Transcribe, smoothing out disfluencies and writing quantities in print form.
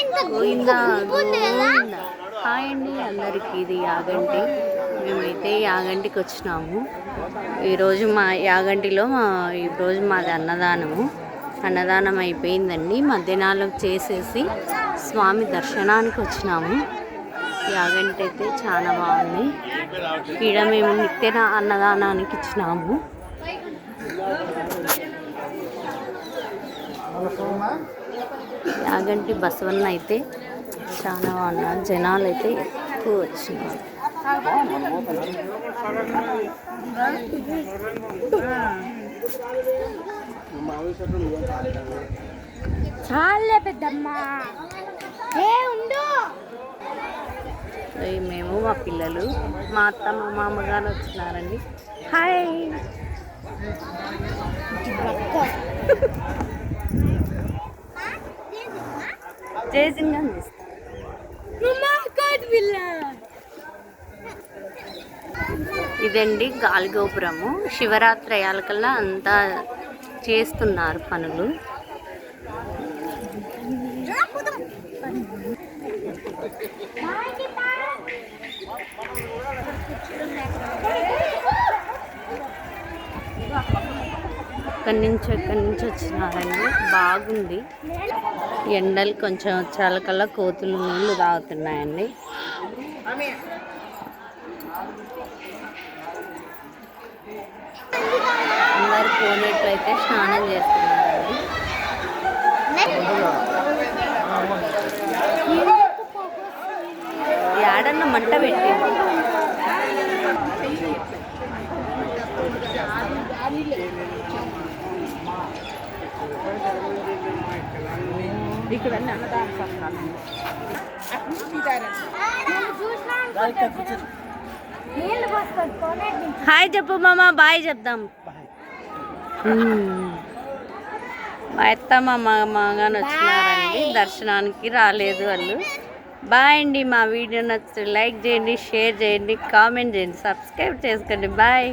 Govinda Govinda. Hi అండి అందరికీ, ఇది యాగంటి. మేమైతే యాగంటికి వచ్చినాము. ఈరోజు మా యాగంటిలో ఈరోజు మాది అన్నదానము. అన్నదానం అయిపోయిందండి. మధ్యాహ్నం చేసేసి స్వామి దర్శనానికి వచ్చినాము. యాగంటి అయితే చాలా బాగుంది. ఇక్కడ మేము నిత్య అన్నదానానికి ఇచ్చినాము. యాగంటి బసవన్న అయితే చాలా బాగున్నారు. జనాలు అయితే ఎక్కువ వచ్చినారు. చాలే పెద్దమ్మా మేము మా పిల్లలు, మా అత్త మా మామగారు వచ్చినారండి. హాయ్. జయసింగా ఇదండి గాలిగోపురము. శివరాత్రి అయ్యాలకల్లా అంతా చేస్తున్నారు పనులు. ఎక్కడి నుంచి వచ్చినారండి. బాగుంది. ఎండలు కొంచెం వచ్చాలకల్లా కోతులు నీళ్లు తాగుతున్నాయండి. అందరు పోయినట్లయితే స్నానం చేస్తున్నారండి. ఏడన్న మంట పెట్టింది. హాయ్ చెప్పు మామ, బాయ్ చెప్దాం. మా అత్త మా మామగారు వచ్చినారండి. దర్శనానికి రాలేదు వాళ్ళు. బాయ్ అండి. మా వీడియో నచ్చితే లైక్ చేయండి, షేర్ చేయండి, కామెంట్ చేయండి, సబ్స్క్రైబ్ చేసుకోండి. బాయ్.